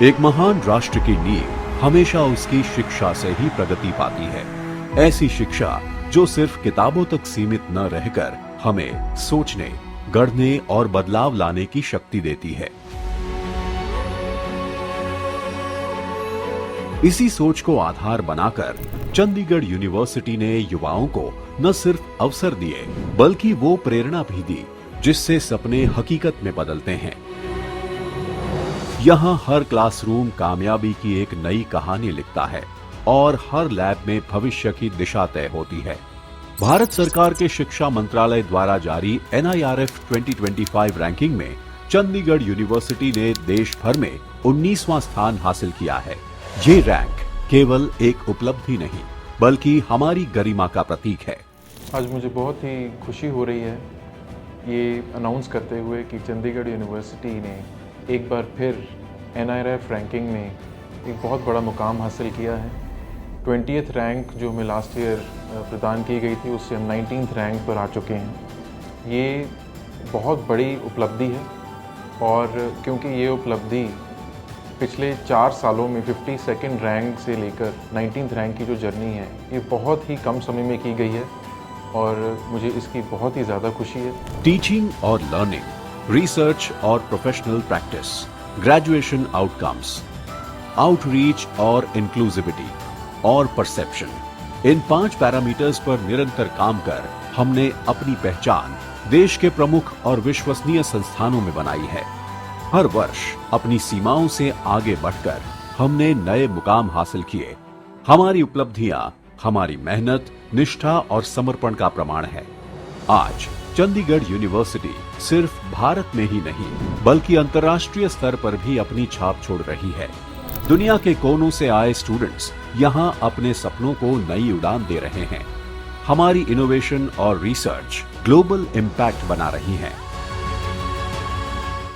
एक महान राष्ट्र की नींव हमेशा उसकी शिक्षा से ही प्रगति पाती है। ऐसी शिक्षा जो सिर्फ किताबों तक सीमित न रहकर हमें सोचने, गढ़ने और बदलाव लाने की शक्ति देती है। इसी सोच को आधार बनाकर चंडीगढ़ यूनिवर्सिटी ने युवाओं को न सिर्फ अवसर दिए बल्कि वो प्रेरणा भी दी जिससे सपने हकीकत में बदलते हैं। यहाँ हर क्लासरूम कामयाबी की एक नई कहानी लिखता है और हर लैब में भविष्य की दिशा तय होती है। भारत सरकार के शिक्षा मंत्रालय द्वारा जारी NIRF 2025 रैंकिंग में चंडीगढ़ यूनिवर्सिटी ने देश भर में 19वां स्थान हासिल किया है। ये रैंक केवल एक उपलब्धि नहीं बल्कि हमारी गरिमा का प्रतीक है। आज मुझे बहुत ही खुशी हो रही है ये अनाउंस करते हुए कि चंडीगढ़ यूनिवर्सिटी ने एक बार फिर NIRF रैंकिंग में एक बहुत बड़ा मुकाम हासिल किया है। 20th रैंक जो हमें लास्ट ईयर प्रदान की गई थी उससे हम 19th रैंक पर आ चुके हैं। ये बहुत बड़ी उपलब्धि है और क्योंकि ये उपलब्धि पिछले 4 सालों में 52nd रैंक से लेकर 19th रैंक की जो जर्नी है ये बहुत ही कम समय में की गई है और मुझे इसकी बहुत ही ज़्यादा खुशी है। टीचिंग और लर्निंग, रिसर्च और professional practice, graduation outcomes, outreach और इंक्लूसिविटी और परसेप्शन, इन 5 पैरामीटर्स पर निरंतर काम कर हमने अपनी पहचान देश के प्रमुख और विश्वसनीय संस्थानों में बनाई है। हर वर्ष अपनी सीमाओं से आगे बढ़कर हमने नए मुकाम हासिल किए। हमारी उपलब्धियां हमारी मेहनत, निष्ठा और समर्पण का प्रमाण है। आज चंडीगढ़ यूनिवर्सिटी सिर्फ भारत में ही नहीं बल्कि अंतर्राष्ट्रीय स्तर पर भी अपनी छाप छोड़ रही है। दुनिया के कोनों से आए स्टूडेंट्स यहाँ अपने सपनों को नई उड़ान दे रहे हैं। हमारी इनोवेशन और रिसर्च ग्लोबल इम्पैक्ट बना रही है।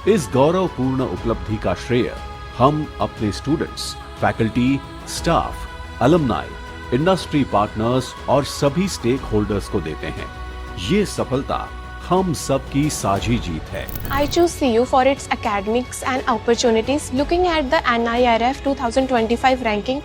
इस गौरवपूर्ण उपलब्धि का श्रेय हम अपने students, faculty, staff, alumni, industry partners और सभी स्टेक होल्डर्स को देते हैं। ये सफलता हम सबकी साझी जीत है। I choose CU for its academics and opportunities. Looking at the NIRF 2025 ranking,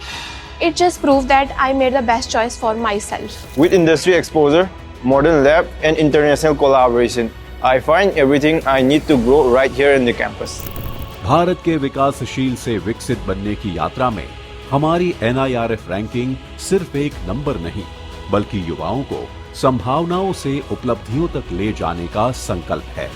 it just proved that I made the best choice for myself. With industry exposure, modern lab and international collaboration, I find everything I need to grow right here in the campus. Bharat के विकासशील से विकसित बनने की यात्रा में हमारी NIRF ranking सिर्फ एक नंबर नहीं बल्कि युवाओं को संभावनाओं से उपलब्धियों तक ले जाने का संकल्प है।